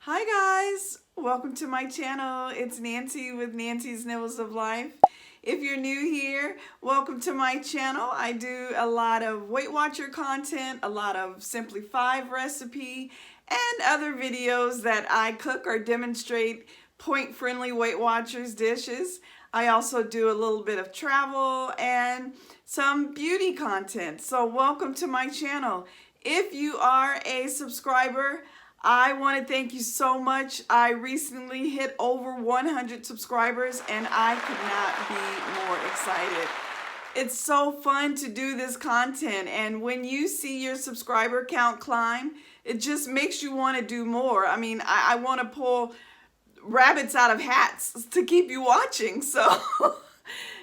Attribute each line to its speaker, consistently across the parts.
Speaker 1: Hi guys, welcome to my channel. It's Nancy with Nancy's Nibbles of Life. If you're new here, welcome to my channel. I do a lot of Weight Watcher content, a lot of Simply 5 recipe, and other videos that I cook or demonstrate point-friendly Weight Watchers dishes. I also do a little bit of travel and some beauty content. So welcome to my channel. If you are a subscriber, I want to thank you so much. I recently hit over 100 subscribers and I could not be more excited. It's so fun to do this content, and when you see your subscriber count climb, it just makes you want to do more. I mean, I want to pull rabbits out of hats to keep you watching. So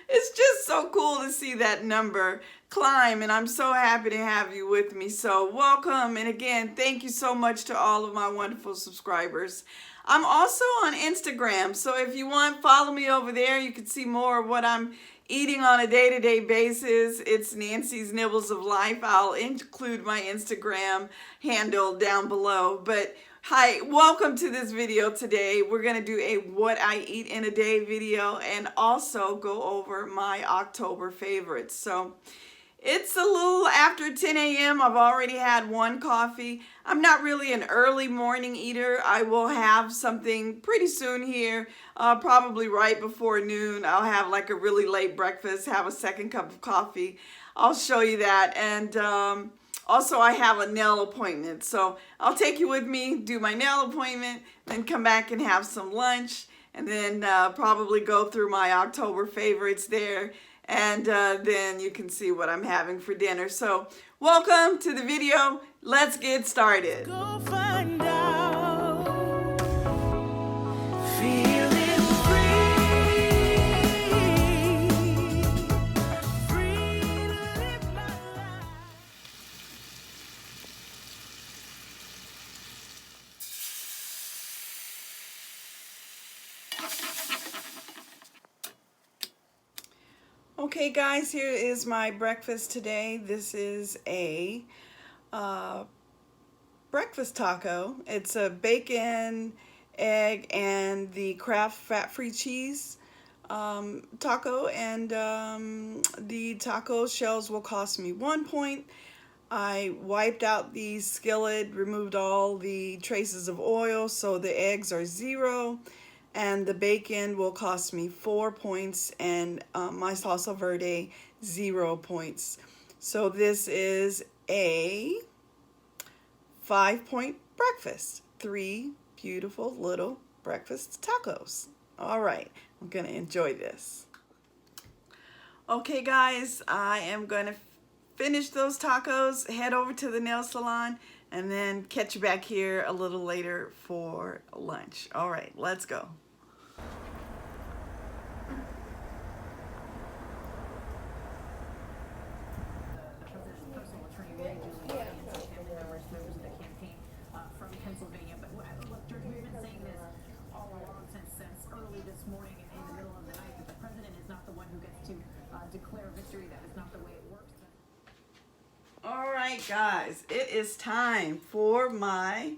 Speaker 1: it's just so cool to see that number climb, and I'm so happy to have you with me. So welcome, and again, thank you so much to all of my wonderful subscribers. I'm also on Instagram, so if you want, follow me over there. You can see more of what I'm eating on a day-to-day basis. It's Nancy's Nibbles of Life. I'll include my Instagram handle down below. But hi, welcome to this video today. We're going to do a what I eat in a day video and also go over my October favorites. So it's a little after 10 a.m. I've already had one coffee. I'm not really an early morning eater. I will have something pretty soon here, probably right before noon. I'll have like a really late breakfast, have a second cup of coffee. I'll show you that. And also I have a nail appointment. So I'll take you with me, do my nail appointment, then come back and have some lunch, and then probably go through my October favorites there. And then you can see what I'm having for dinner. So welcome to the video. Let's get started. Go find out. Feeling free to live my life. Okay guys, here is my breakfast today. This is a breakfast taco. It's a bacon, egg, and the Kraft fat-free cheese taco, and the taco shells will cost me 1 point. I wiped out the skillet, removed all the traces of oil, so the eggs are 0. And the bacon will cost me 4 points, and my salsa verde 0 points. So this is a 5-point breakfast. 3 beautiful little breakfast tacos. All right, I'm gonna enjoy this. Okay guys, I am gonna finish those tacos, head over to the nail salon, and then catch you back here a little later for lunch. All right, let's go.
Speaker 2: Pennsylvania, but look, George, we've been saying this all along since early this morning and in the middle of the night that the president is not the one who gets to declare victory. That is not the way it works.
Speaker 1: All right, guys, it is time for my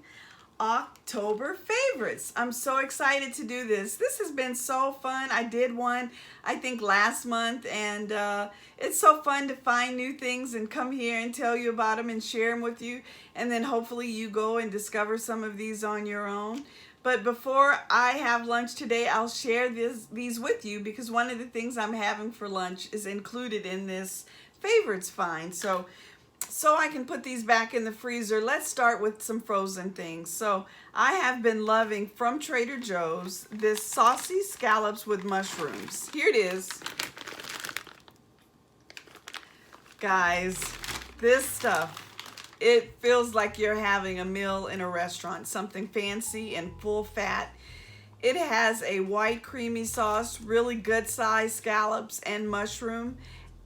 Speaker 1: October favorites. I'm so excited to do this. This has been so fun. I did one, I think, last month, and it's so fun to find new things and come here and tell you about them and share them with you, and then hopefully you go and discover some of these on your own. But before I have lunch today, I'll share these with you, because one of the things I'm having for lunch is included in this favorites find. So I can put these back in the freezer. Let's start with some frozen things. So I have been loving from Trader Joe's this saucy scallops with mushrooms. Here it is. Guys, this stuff, it feels like you're having a meal in a restaurant, something fancy and full fat. It has a white creamy sauce, really good sized scallops and mushroom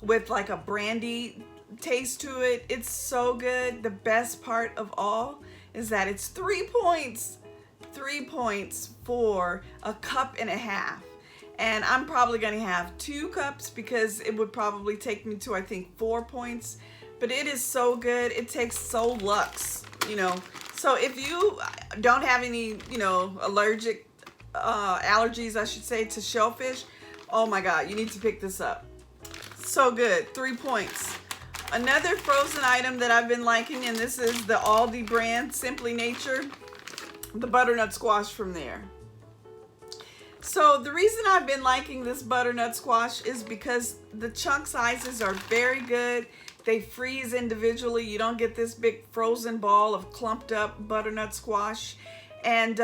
Speaker 1: with like a brandy taste to it. It's so good. The best part of all is that it's 3 points. 3 points for a cup and a half. And I'm probably going to have 2 cups because it would probably take me to, I think, 4 points. But it is so good. It takes so luxe, you know. So if you don't have any, allergic allergies, I should say, to shellfish, oh my God, you need to pick this up. So good. 3 points. Another frozen item that I've been liking, and this is the Aldi brand, Simply Nature, the butternut squash from there. So the reason I've been liking this butternut squash is because the chunk sizes are very good. They freeze individually. You don't get this big frozen ball of clumped up butternut squash. And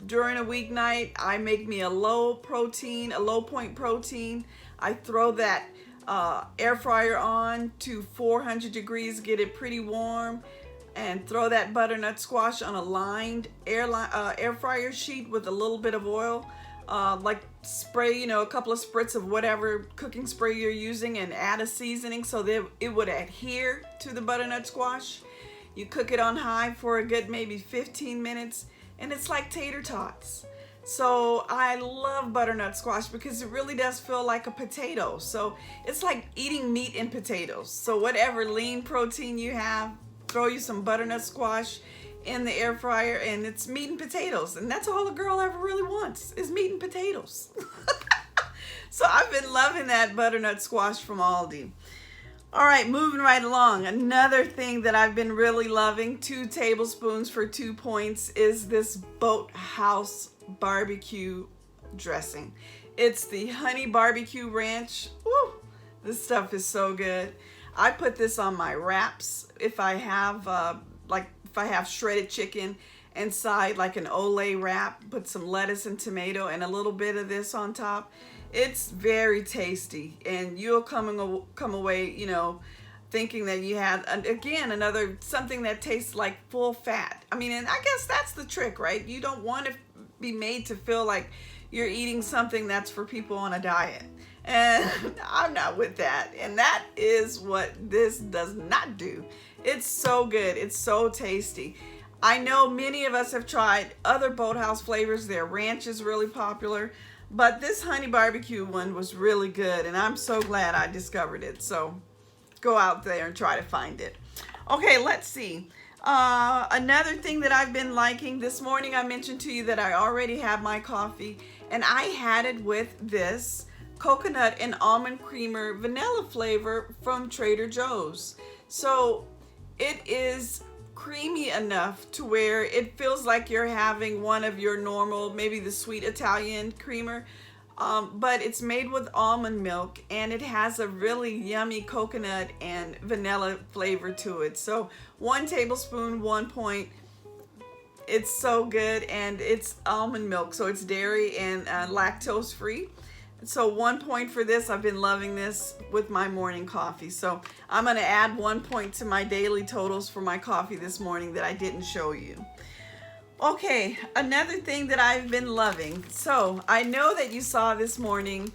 Speaker 1: during a weeknight, I make me a low point protein. I throw that air fryer on to 400 degrees, get it pretty warm, and throw that butternut squash on a lined air fryer sheet with a little bit of oil. Like spray, a couple of spritz of whatever cooking spray you're using, and add a seasoning so that it would adhere to the butternut squash. You cook it on high for a good maybe 15 minutes, and it's like tater tots. So I love butternut squash because it really does feel like a potato. So it's like eating meat and potatoes. So whatever lean protein you have, throw you some butternut squash in the air fryer, and it's meat and potatoes. And that's all a girl ever really wants, is meat and potatoes. So I've been loving that butternut squash from Aldi. All right, moving right along. Another thing that I've been really loving, 2 tablespoons for 2 points, is this Boathouse barbecue dressing. It's the honey barbecue ranch. Woo, this stuff is so good. I put this on my wraps if I have if I have shredded chicken inside like an Olay wrap, put some lettuce and tomato and a little bit of this on top. It's very tasty, and you'll come away, thinking that you had, again, another something that tastes like full fat. I mean, and I guess that's the trick, right? You don't want to be made to feel like you're eating something that's for people on a diet. And I'm not with that. And that is what this does not do. It's so good. It's so tasty. I know many of us have tried other Boathouse flavors. Their ranch is really popular. But this honey barbecue one was really good. And I'm so glad I discovered it. So go out there and try to find it. Okay, let's see. Another thing that I've been liking, this morning I mentioned to you that I already have my coffee. And I had it with this coconut and almond creamer vanilla flavor from Trader Joe's. So it is creamy enough to where it feels like you're having one of your normal, maybe the sweet Italian creamer, but it's made with almond milk, and it has a really yummy coconut and vanilla flavor to it. So 1 tablespoon, 1 point. It's so good, and it's almond milk, so it's dairy and lactose free. So 1 point for this. I've been loving this with my morning coffee. So I'm going to add 1 point to my daily totals for my coffee this morning that I didn't show you. Okay, another thing that I've been loving. So I know that you saw this morning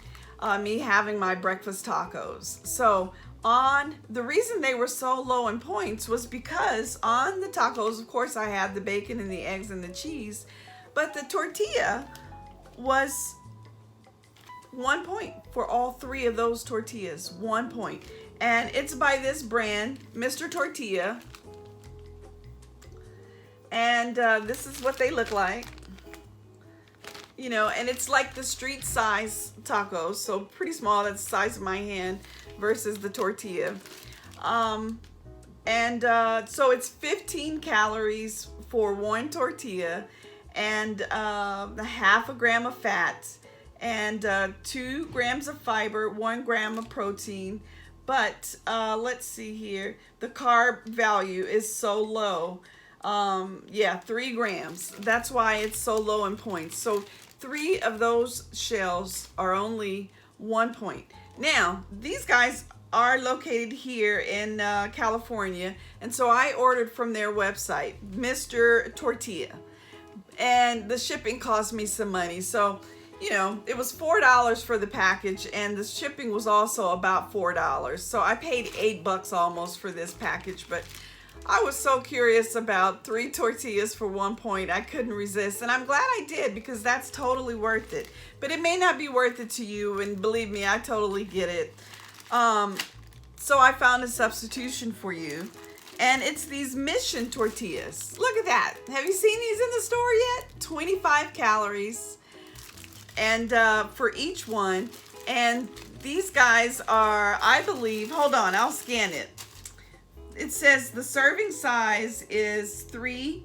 Speaker 1: me having my breakfast tacos. So the reason they were so low in points was because on the tacos, of course, I had the bacon and the eggs and the cheese, but the tortilla was 1 point for all 3 of those tortillas. 1 point. And it's by this brand, Mr. Tortilla. And this is what they look like. And it's like the street size tacos. So pretty small, that's the size of my hand versus the tortilla. So it's 15 calories for 1 tortilla, and half a gram of fat, and 2 grams of fiber, 1 gram of protein. But let's see here, the carb value is so low. 3 grams. That's why it's so low in points. So 3 of those shells are only 1 point. Now, these guys are located here in California, and so I ordered from their website, Mr. Tortilla, and the shipping cost me some money. So it was $4 for the package, and the shipping was also about $4. So I paid $8 almost for this package, but I was so curious about 3 tortillas for 1 point. I couldn't resist, and I'm glad I did, because that's totally worth it. But it may not be worth it to you, and believe me, I totally get it. So I found a substitution for you, And it's these Mission tortillas. Look at that. Have you seen these in the store yet? 25 calories and for each one. And these guys are, I believe, hold on, I'll scan it. It says the serving size is 4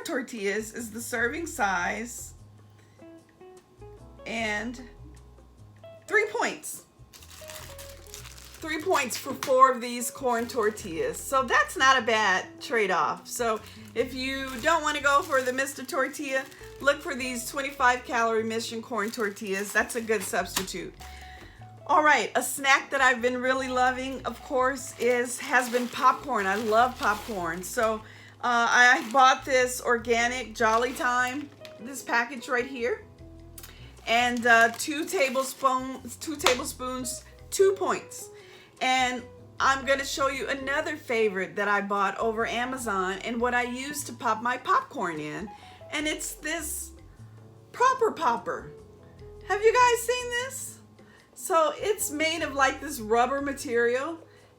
Speaker 1: tortillas is the serving size, and 3 points. 3 points for 4 of these corn tortillas. So that's not a bad trade-off. So if you don't want to go for the Mr. Tortilla, look for these 25 calorie Mission corn tortillas. That's a good substitute. All right, a snack that I've been really loving, of course, has been popcorn. I love popcorn. So I bought this organic Jolly Time, this package right here, and 2 tablespoons, 2 points. And I'm going to show you another favorite that I bought over Amazon and what I use to pop my popcorn in. And it's this Proper Popper. Have you guys seen this? So it's made of like this rubber material,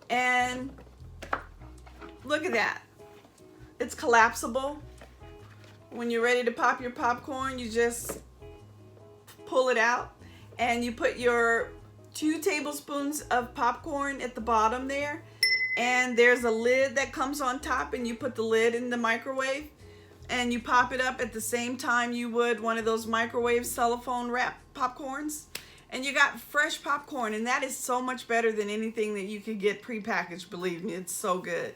Speaker 1: and look at that. It's collapsible. When you're ready to pop your popcorn, you just pull it out and you put your 2 tablespoons of popcorn at the bottom there, and there's a lid that comes on top, and you put the lid in the microwave and you pop it up at the same time you would one of those microwave cellophane wrap popcorns, and you got fresh popcorn. And that is so much better than anything that you could get prepackaged. Believe me, it's so good.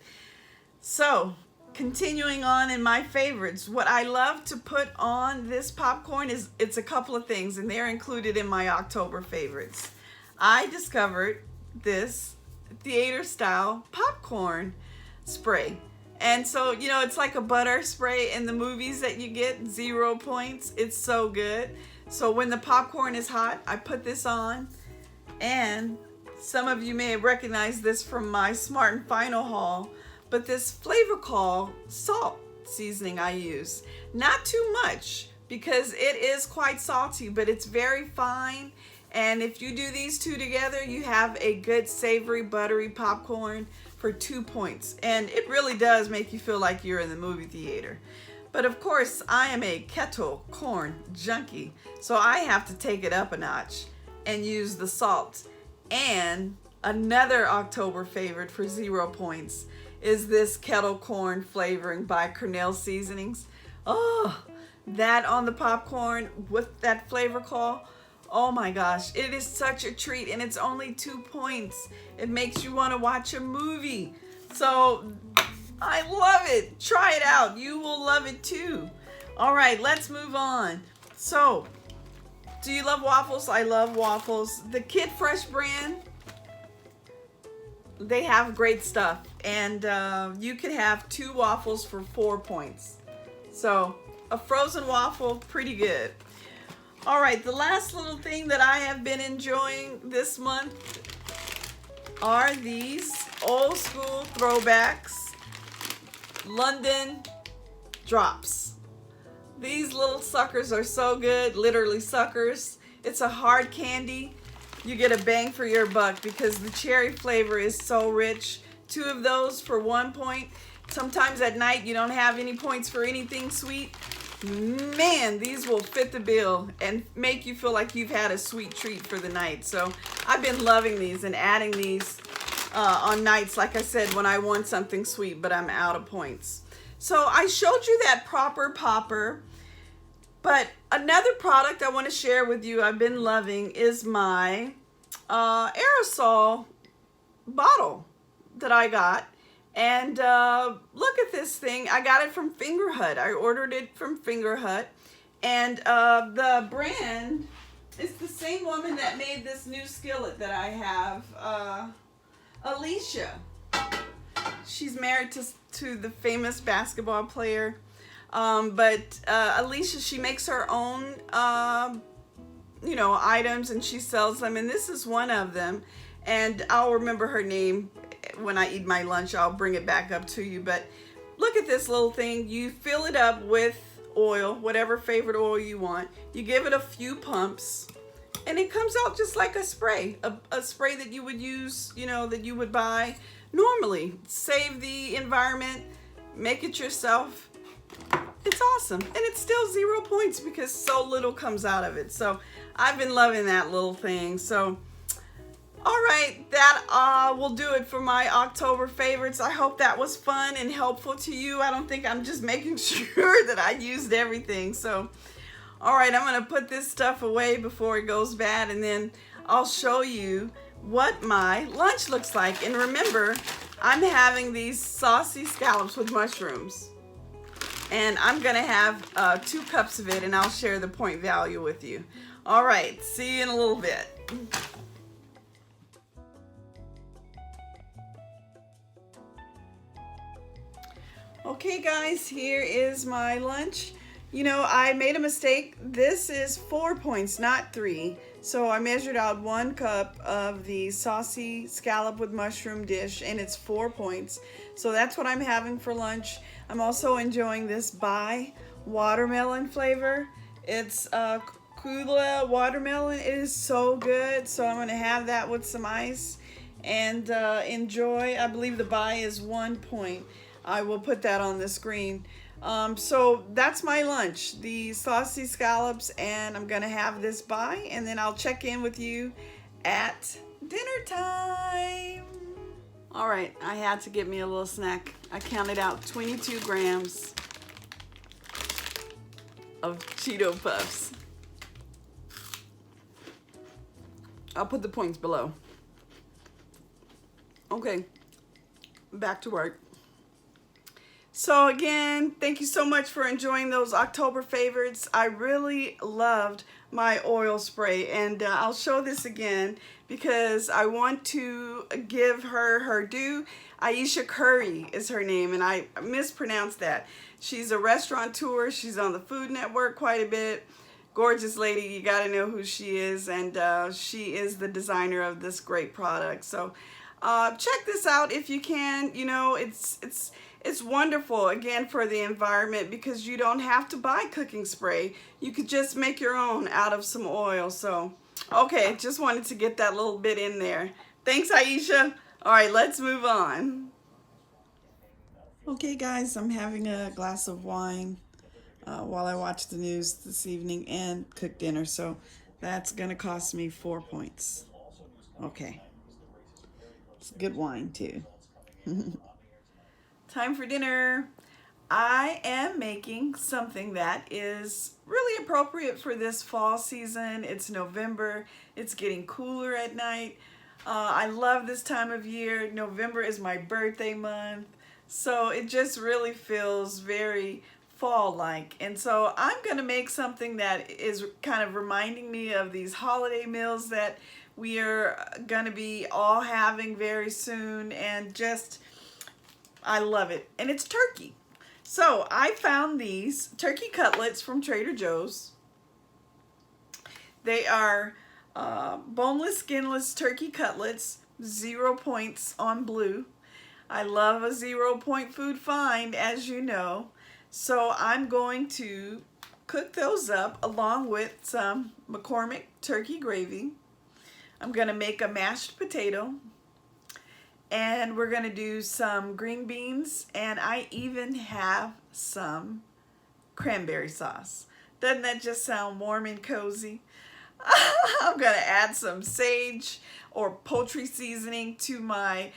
Speaker 1: So continuing on in my favorites, what I love to put on this popcorn is, it's a couple of things, and they're included in my October favorites. I discovered this theater style popcorn spray. And so, you know, it's like a butter spray in the movies that you get, 0 points. It's so good. So when the popcorn is hot, I put this on, and some of you may have recognized this from my Smart and Final haul, but this Flavor Call salt seasoning I use. Not too much, because it is quite salty, but it's very fine. And if you do these 2 together, you have a good savory, buttery popcorn for 2 points. And it really does make you feel like you're in the movie theater. But of course, I am a kettle corn junkie, so I have to take it up a notch and use the salt. And another October favorite for 0 points is this kettle corn flavoring by Cornell Seasonings. Oh, that on the popcorn with that Flavor Call. Oh my gosh, it is such a treat, and it's only 2 points. It makes you want to watch a movie. So I love it. Try it out. You will love it too. All right, let's move on. So, do you love waffles? I love waffles. The Kid Fresh brand, they have great stuff. And you can have 2 waffles for 4 points. So, a frozen waffle, pretty good. All right, the last little thing that I have been enjoying this month are these old school throwbacks London drops. These little suckers are so good, literally suckers. It's a hard candy. You get a bang for your buck because the cherry flavor is so rich. 2 of those for 1 point. Sometimes at night you don't have any points for anything sweet. Man, these will fit the bill and make you feel like you've had a sweet treat for the night. So I've been loving these and adding these on nights, like I said, when I want something sweet but I'm out of points. So I showed you that Proper Popper, but another product I want to share with you I've been loving is my aerosol bottle that I got. And look at this thing. I got it from Finger Hut. I ordered it from Finger Hut. And the brand is the same woman that made this new skillet that I have, Alicia. She's married to the famous basketball player. But Alicia, she makes her own, you know, items, and she sells them. And this is one of them. And I'll remember her name when I eat my lunch. I'll bring it back up to you. But look at this little thing. You fill it up with oil, whatever favorite oil you want. You give it a few pumps, and it comes out just like a spray. A spray that you would use, you know, that you would buy normally. Save the environment, make it yourself. It's awesome. And it's still 0 points because so little comes out of it. So I've been loving that little thing. So all right, that will do it for my October favorites. I hope that was fun and helpful to you. I don't think I'm just making sure that I used everything. So, all right, I'm gonna put this stuff away before it goes bad, and then I'll show you what my lunch looks like. And remember, I'm having these saucy scallops with mushrooms. And I'm gonna have 2 cups of it, and I'll share the point value with you. All right, see you in a little bit. Okay guys, here is my lunch. You know, I made a mistake. This is 4 points, not 3. So I measured out 1 cup of the saucy scallop with mushroom dish, and it's 4 points. So that's what I'm having for lunch. I'm also enjoying this Bai watermelon flavor. It's Kula watermelon. It is so good. So I'm gonna have that with some ice and enjoy. I believe the Bai is 1 point. I will put that on the screen. So that's my lunch, the saucy scallops, and I'm gonna have this Bai, and then I'll check in with you at dinner time. All right, I had to get me a little snack. I counted out 22 grams of Cheeto Puffs. I'll put the points below. Okay, back to work. So again, thank you so much for enjoying those October favorites. I really loved my oil spray, and I'll show this again because I want to give her her due. Aisha Curry is her name, and I mispronounced that. She's a restaurateur. She's on the Food Network quite a bit. Gorgeous lady. You got to know who she is, and she is the designer of this great product. So check this out if you can. You know, it's wonderful, again, for the environment because you don't have to buy cooking spray. You could just make your own out of some oil. So, okay, just wanted to get that little bit in there. Thanks, Aisha. All right, let's move on. Okay, guys, I'm having a glass of wine while I watch the news this evening and cook dinner. So that's going to cost me 4 points. Okay. It's good wine, too. Time for dinner. I am making something that is really appropriate for this fall season. It's November. It's getting cooler at night. I love this time of year. November is my birthday month. So it just really feels very fall-like. And so I'm going to make something that is kind of reminding me of these holiday meals that we are going to be all having very soon, and just I love it. And it's turkey. So I found these turkey cutlets from Trader Joe's. They are boneless, skinless turkey cutlets, 0 points on blue. I love a 0 point food find, as you know. So I'm going to cook those up along with some McCormick turkey gravy. I'm going to make a mashed potato. And we're going to do some green beans, and I even have some cranberry sauce. Doesn't that just sound warm and cozy? I'm going to add some sage or poultry seasoning to my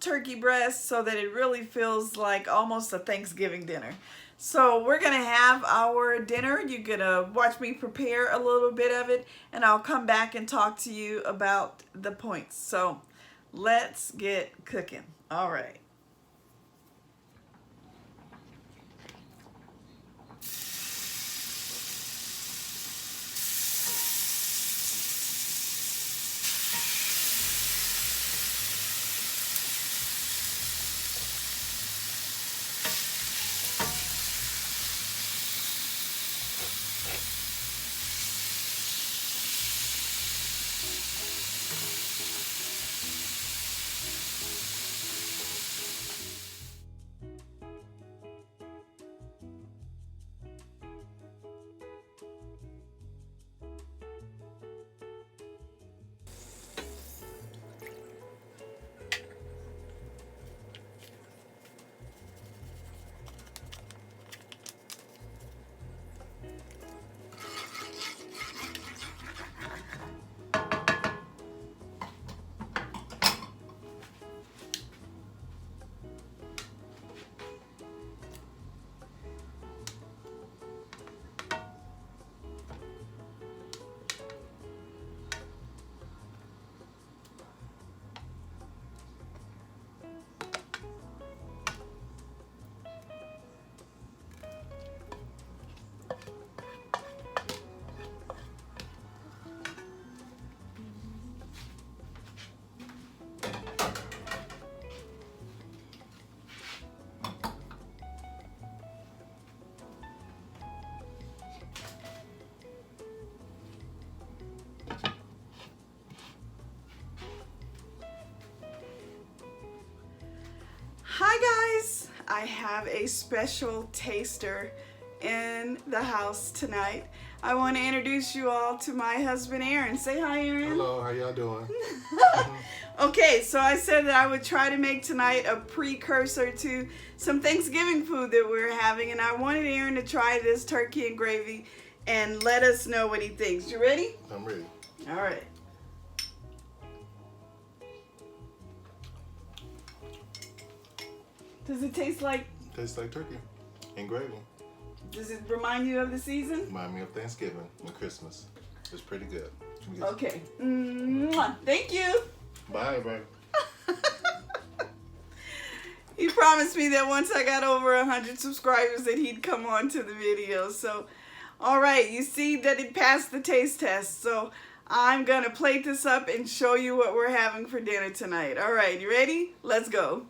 Speaker 1: turkey breast so that it really feels like almost a Thanksgiving dinner. So we're going to have our dinner. You're going to watch me prepare a little bit of it, and I'll come back and talk to you about the points. So let's get cooking. All right. I have a special taster in the house tonight. I want to introduce you all to my husband, Aaron. Say hi, Aaron.
Speaker 3: Hello, how y'all doing?
Speaker 1: Okay, so I said that I would try to make tonight a precursor to some Thanksgiving food that we're having, and I wanted Aaron to try this turkey and gravy and let us know what he thinks. You ready?
Speaker 3: I'm ready.
Speaker 1: All right. Does it taste like,
Speaker 3: Tastes like turkey and gravy.
Speaker 1: does it remind you of the season?
Speaker 3: Remind me of Thanksgiving and Christmas. It's pretty good.
Speaker 1: Okay. Mwah. Thank you.
Speaker 3: Bye, bro.
Speaker 1: He promised me that once I got over 100 subscribers that he'd come on to the video. So, all right, you see that it passed the taste test. So I'm gonna plate this up and show you what we're having for dinner tonight. All right, you ready? Let's go.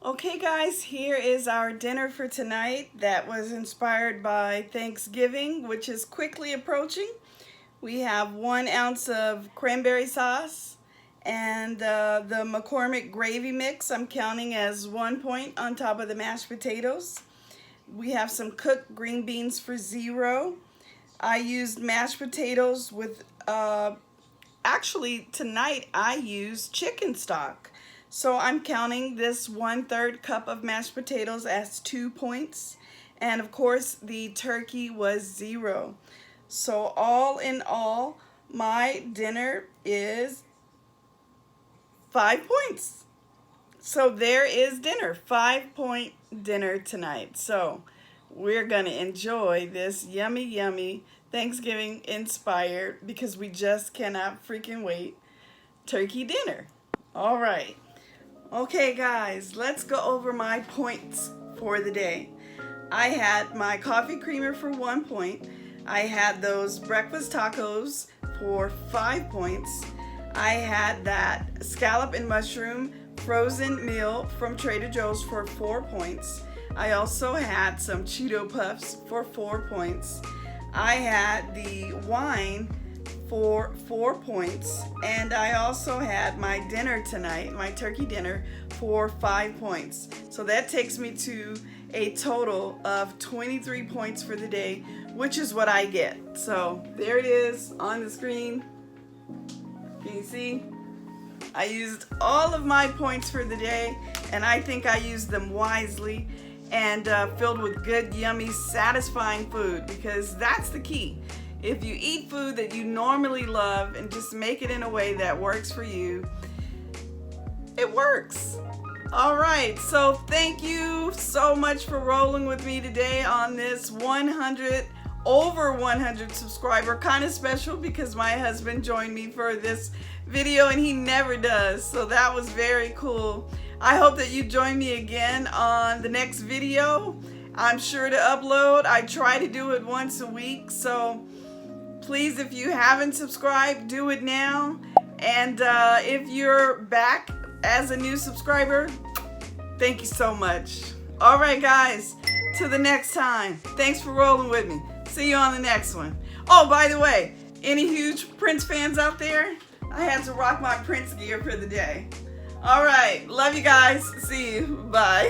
Speaker 1: Okay guys, here is our dinner for tonight that was inspired by Thanksgiving, which is quickly approaching. We have 1 ounce of cranberry sauce and the McCormick gravy mix I'm counting as 1 point on top of the mashed potatoes. We have some cooked green beans for 0. I used mashed potatoes with, actually tonight I used chicken stock. So I'm counting this 1/3 cup of mashed potatoes as 2 points. And of course the turkey was 0. So all in all, my dinner is 5 points. So there is dinner, 5-point dinner tonight. So we're gonna enjoy this yummy, yummy Thanksgiving inspired, because we just cannot freaking wait, turkey dinner. All right. Okay guys, let's go over my points for the day. I had my coffee creamer for 1 point. I had those breakfast tacos for 5 points. I had that scallop and mushroom frozen meal from Trader Joe's for 4 points. I also had some Cheeto Puffs for 4 points. I had the wine for 4 points, and I also had my dinner tonight, my turkey dinner, for 5 points. So that takes me to a total of 23 points for the day, which is what I get. So there it is on the screen. Can you see? I used all of my points for the day, and I think I used them wisely and filled with good, yummy, satisfying food, because that's the key. If you eat food that you normally love and just make it in a way that works for you, it works. All right, so thank you so much for rolling with me today on this over 100 subscriber kind of special, because my husband joined me for this video and he never does. So that was very cool. I hope that you join me again on the next video. I'm sure to upload. I try to do it once a week, so please, if you haven't subscribed, do it now. And if you're back as a new subscriber, thank you so much. All right, guys, till the next time. Thanks for rolling with me. See you on the next one. Oh, by the way, any huge Prince fans out there? I had to rock my Prince gear for the day. All right, love you guys. See you. Bye.